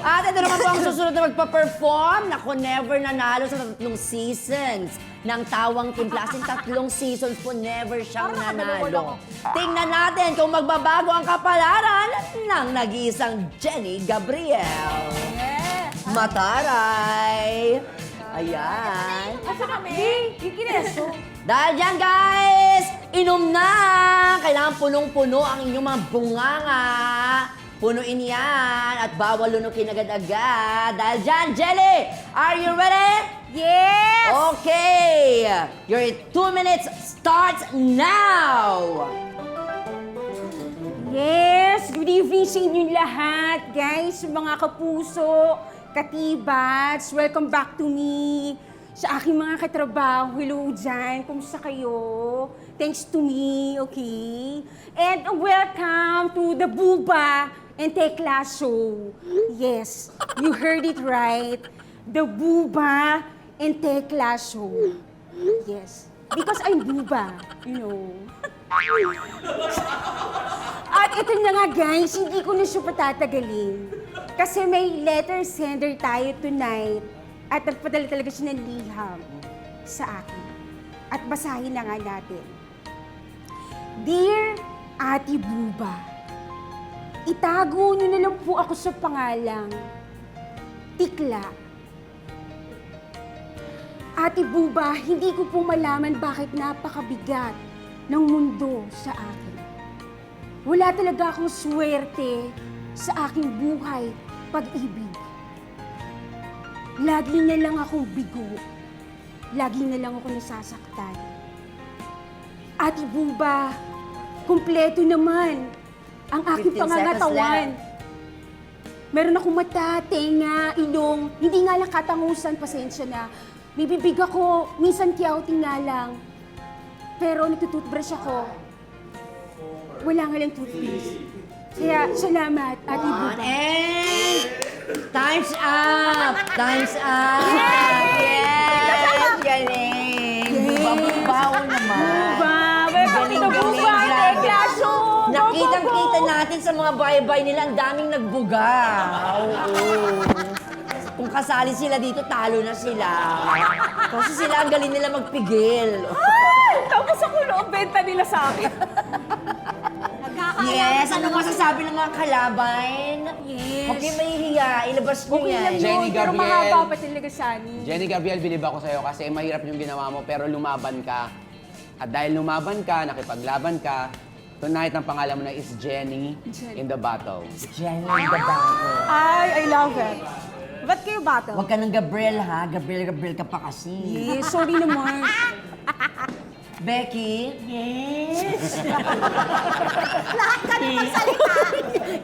At ito naman po ang susunod na magpa-perform. Naku, never nanalo sa 3 seasons ng Tawang Timpla. As in, 3 seasons po, never siyang nanalo. Tingnan natin kung magbabago ang kapalaran ng nag-iisang Jenny Gabriel. Yes. Mataray! Ayan. Asa kami? Kikineso. Dahil dyan, guys, inom na! Kailangan punong-puno ang inyong mga bunganga. Punuin yan at bawal lunukin agad-agad. Dahil dyan, Jelly, are you ready? Yes! Okay! Your 2 minutes starts now! Yes! Good evening sa inyong lahat, guys, mga kapuso, katibats. Welcome back to me. Sa aking mga katrabaho, hello dyan. Kumusta kayo? Thanks to me, okay? And welcome to the Buba and Tekla Show. Yes, you heard it right. The Buba and Tekla Show. Yes, because I'm Buba, you know. At ito na nga guys, hindi ko na siya patatagalin. Kasi may letter sender tayo tonight. At nagpadala talaga siya ng liham sa akin. At basahin na nga natin. Dear Ate Buba, itago niyo na lang po ako sa pangalang Tikla. Ate Buba, hindi ko po malaman bakit napakabigat ng mundo sa akin. Wala talaga akong swerte sa aking buhay, pag-ibig. Lagi na lang akong bigo. Lagi na lang ako nasasaktan. Ate Buba, kumpleto naman ang aking 15 pangangatawan. seconds Meron akong mata, tenga, ilong, hindi nga lang katangusan, pasensya na. May bibig ako, minsan kiyauting nga lang. Pero nagtututbrush ako. Wala nga lang toothpaste. Kaya salamat, Ate Buba. And time's up! Time's up! Yes! Galing! Buba-bubaw naman. Buba! Welcome to the Galing, Buba and grabe. Tekla Show! Go, go, Nakitang-kita go! natin sa mga bye-bye nila, ang daming nagbuga. Oo. Kung kasali sila dito, talo na sila. Kasi sila, ang galing nila magpigil. Ay! Tapos ako loob benta nila sa akin. Yes! Ano masasabi ng mga kalaban? Yes. Huwag kayo mahihiya. Ilabas nyo Okay yan. lang Jenny yun, pero Gabriel. mahaba pa talaga Sunny. Jenny Gabriel, bilib ako sa'yo kasi mahirap yung ginawa mo pero lumaban ka. At dahil lumaban ka, nakipaglaban ka, tonight ang pangalan mo na is Jenny in the battle. Jenny the Battle. Ay, I love it. Ba't kayo battle? Huwag ka ng Gabriel, ha? Gabriel ka pa kasi. Yes, sorry naman. Becky? Yes! Lahat ka na magsalita.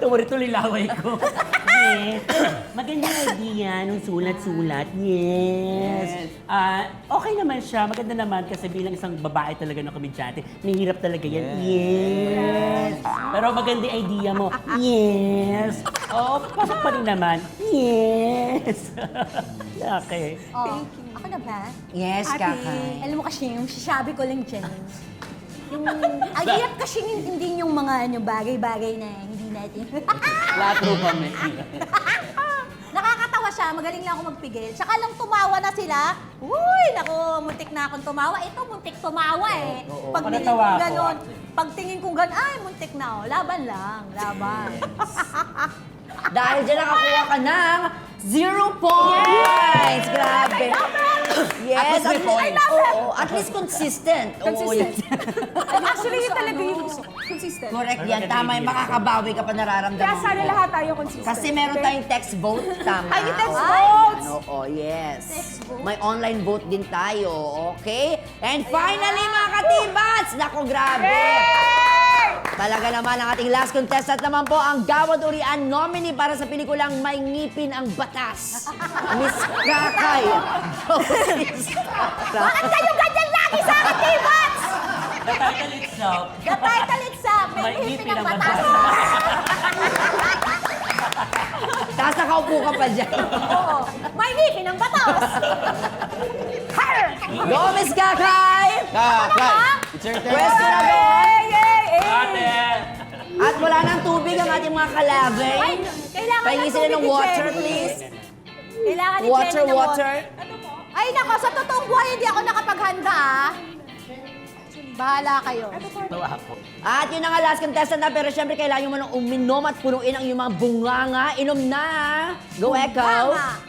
Tuloy laway ko. Yes. Magandang idea nung sulat-sulat. Yes. Okay naman siya. Maganda naman kasi bilang isang babae talaga ng komedyante, mahirap talaga yan. Yes. Pero maganda yung idea mo. Yes. Oo, pasok pa rin naman. Yes. Okay. Thank you. Ako na ba? Yes, Ate. Kakay. Alam mo kasi, yung sasabi ko lang dyan, yung, ang hirap kasi intindihin yung mga bagay-bagay na hindi natin. Lahat mo kami. Nakakatawa siya, magaling lang ako magpigil. Tsaka lang tumawa na sila. Uy, naku, muntik na akong tumawa. Ito, muntik tumawa eh. Pag tingin Panatawa kong ako, ganon, pag tingin kong ganon, ay, muntik na oh. Laban lang, laban. Dahil dyan nakakuha ka ng 0 points! Grabe! Yes, At least may points. Oo, at least consistent. Oo, Consistent. yes. Actually, yun talaga yung gusto ko. Consistent. Correct yan. Tama yung makakabawi ka pa nararamdaman Kaya sana mo. lahat tayo consistent. Kasi meron tayong text vote, tama? Ay, yung text Oo. votes! Oo, yes. Text vote? May online vote din tayo, okay? And finally, mga katibats! Naku, grabe! Talaga naman ang ating last contestant naman po ang Gawad Urian nominee para sa pelikulang May Ngipin ang Batas. Miss Kakay. Bakit kayo ganyan lagi sa akin, T-Bats? The title itself. The title itself, may May ngipin ngipin ang ang batas. Tapos nakaupo ka pa dyan. Oo, may ngipin ang batas. Go, Miss Kakay! Kakay, it's your turn. Pwesto na go! Yay! Yay! Ate! At wala nang tubig ang ating mga kalaban. Ay, kailangan Pahingi ng sila tubig ng ni water, Jenny. please. Kailangan ni Water, Jenny ng water. Ay, nako, sa totoong buhay, hindi ako nakapaghanda, ah. Bahala kayo. Tawa ako. At yun ang last contestant na, pero syempre kailangan nyo manong uminom at punuin ang iyong mga bunganga. Inom na! Go, Echo! Tama.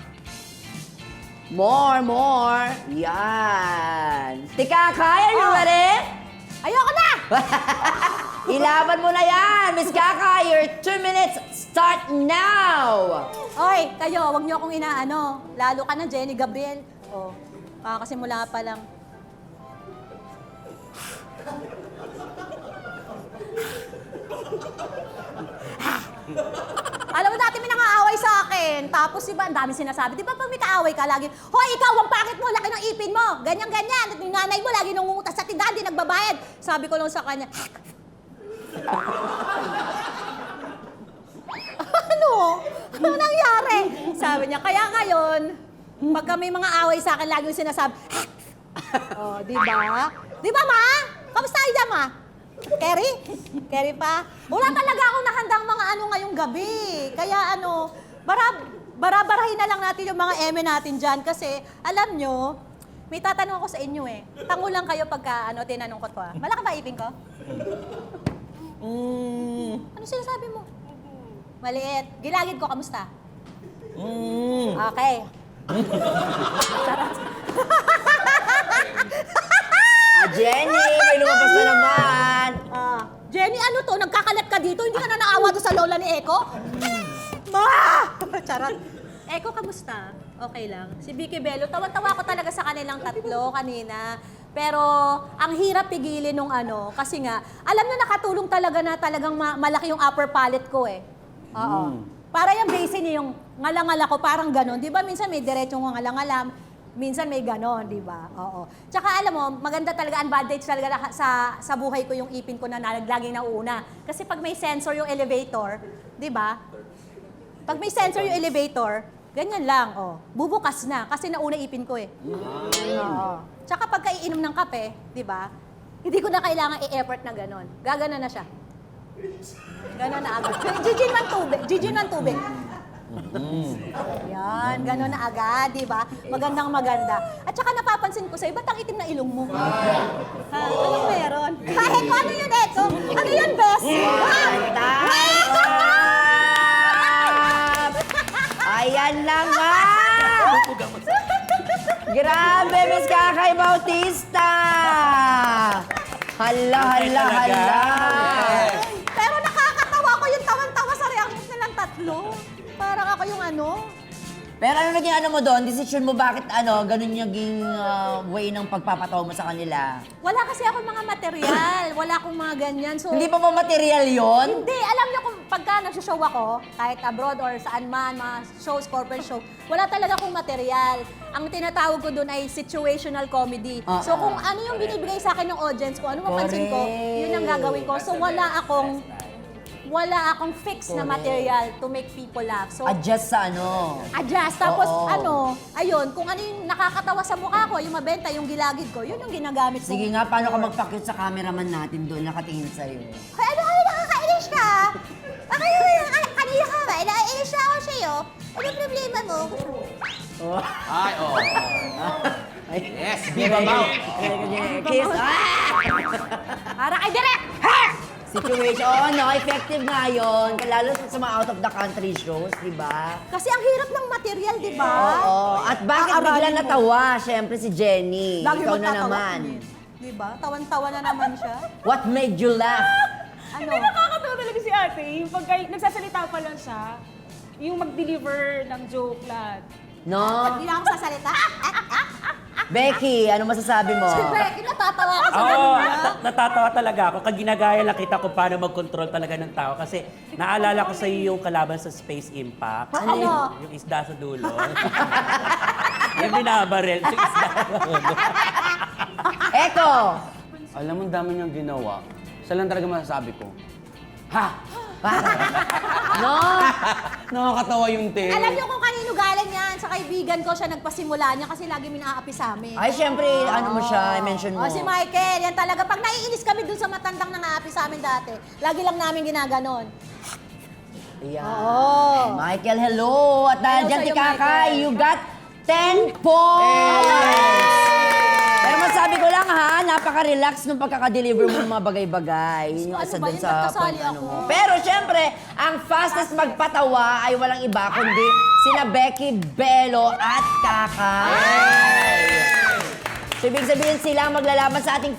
More! Yan! Tika, kaya nyo ba rin? Ayoko na! Ilaban mo na yan! Miss Kaka, your 2 minutes start now! Oy, kayo, wag niyo akong inaano. Lalo ka na, Jenny Gabriel. Oh, kakasimula pa lang. Alam mo, dati may nangaaway sa akin. Tapos, di ba, ang dami sinasabi. Di ba, pag may kaaway ka, lagi, hoy, ikaw, ang pakit mo, laki ng ipin mo. Ganyan-ganyan. At yung nanay mo, lagi nangungutas sa tindahan, di nagbabayad. Sabi ko lang sa kanya, ano? Ano nangyari? Sabi niya, kaya ngayon, pagka may mga away sa akin, lagi yung sinasabi, oh, di ba? Di ba, ma? Kamusta kayo, ma? Kerry? Kerry pa? Wala talaga akong nahandang mga ano ngayong gabi. Kaya ano, barabarahin na lang natin yung mga eme natin dyan. Kasi, alam nyo, may tatanong ako sa inyo eh. Tango lang kayo pagka ano, tinanong ko to ah. Malaki ba ipin ko? Ano sinasabi mo? Maliit. Gilagid ko, kamusta? Okay. Jenny, may lumabas na naman! Jenny, ano to? Nagkakalat ka dito? Hindi ka na naawa doon sa lola ni Eko? Ma! Charot. Eko, kamusta? Okay lang. Si Vicky Bello, tawan-tawa ko talaga sa kanilang tatlo kanina. Pero ang hirap pigilin nung ano, kasi nga, alam na nakatulong talaga na talagang malaki yung upper palate ko eh. Oo. Para yung base niya yung ngalangala ko, parang ganon. Di ba minsan may diretsong ngalangalam, minsan may ganon, di ba? Oo. Tsaka alam mo, maganda talaga, advantage talaga sa buhay ko yung ipin ko na laging nauuna. Kasi pag may sensor yung elevator, di ba? Pag may sensor yung elevator, ganyan lang, oh. Bubukas na, kasi nauna ipin ko eh. Oo. Tsaka pagka iinom ng kape, di ba? Hindi ko na kailangan i-effort na ganon. Gagana na siya. Ganon na agad. Jijin ng tubig. Yan, gano'n na agad, di ba? Magandang maganda. At saka napapansin ko sa'yo, ba't ang itim na ilong mo? Ha? Anong meron? Kahit ano yun, Eko? Ano yun, Bes? Ayan na nga! Grabe, Miss Kakay Bautista! Hala. Pero nakakatawa ko yung tawan-tawa sa reactions nilang tatlo. Parang ako yung ano. Pero ano naging ano mo doon? Decision mo bakit ganun yung way ng pagpapatawa mo sa kanila? Wala kasi ako mga material. Wala akong mga ganyan. So, Hindi pa ba material yon? Hindi. Alam niyo kung pagka nag-show ako, kahit abroad or saan man, mga shows, corporate show, wala talaga akong material. Ang tinatawag ko doon ay situational comedy. So kung ano yung binibigay sa akin ng audience ko, ano mapansin ko, yun ang gagawin ko. So wala akong fixed na material to make people laugh. So Adjust sa ano? adjust. Tapos Oo. ayun, kung ano yung nakakatawa sa mukha ko, yung mabenta, yung gilagid ko, yun yung ginagamit ko. Sige nga, paano ka magpakit sa cameraman natin doon nakatingin sa'yo? Ay, ano nakakainis ka? Kanina ka ba? Nakainis na ako sa'yo. Ano problema mo? Ay, oo. Yes, Viva Mouth. Kiss. Para kay Direk! Situation, no? Effective nga yun. Lalo sa mga out of the country shows, di ba? Kasi ang hirap ng material, di ba? Oo. At bakit Aaralin bigla mo. natawa? Siyempre si Jenny. Lagi Ikaw na magtatawa. naman. Di ba? Tawan-tawa na naman siya. What made you laugh? Ano? Hindi, nakakatawa talaga si ate. Yung pagka nagsasalita pa lang siya, yung mag-deliver ng joke lahat. No? Hindi na ako sasalita. Becky, ano masasabi mo? Si Becky, natatawa ako sa Oo, kanila. natatawa talaga ako. Kag ginagaya lang kita kung paano mag-control talaga ng tao. Kasi naalala ko sa iyo yung kalaban sa Space Impact. Ano? Yung isda sa dulo. Yung binabarel, yung isda sa dulo. Eko! Alam mo, ang dami niyang ginawa. Isa lang talaga masasabi ko. Ha! No? Nakakatawa yung te. Alam niyo kung kanino galing yan? Sa kaibigan ko siya nagpasimula niya kasi lagi minaapi sa amin. Ay, syempre, ano mo siya, i-mention mo. O, si Michael, yan talaga. Pag naiinis kami dun sa matandang nangaapi sa amin dati, lagi lang namin ginaganon. Ayan. Oo. Michael, hello! At dahil Hello dyan, sa'yo, Tikaka, Michael. you got 10 points! Pero masabi ko lang ha, napaka-relax nung pagkaka-deliver mo ng mga bagay-bagay. Yun yung Ano isa ba dun yun? sa Nagkasali ano ako. mo. Pero syempre, ang fastest magpatawa ay walang iba kundi sina Becky, Belo at Kakay. So ibig sabihin sila ang maglalaban sa ating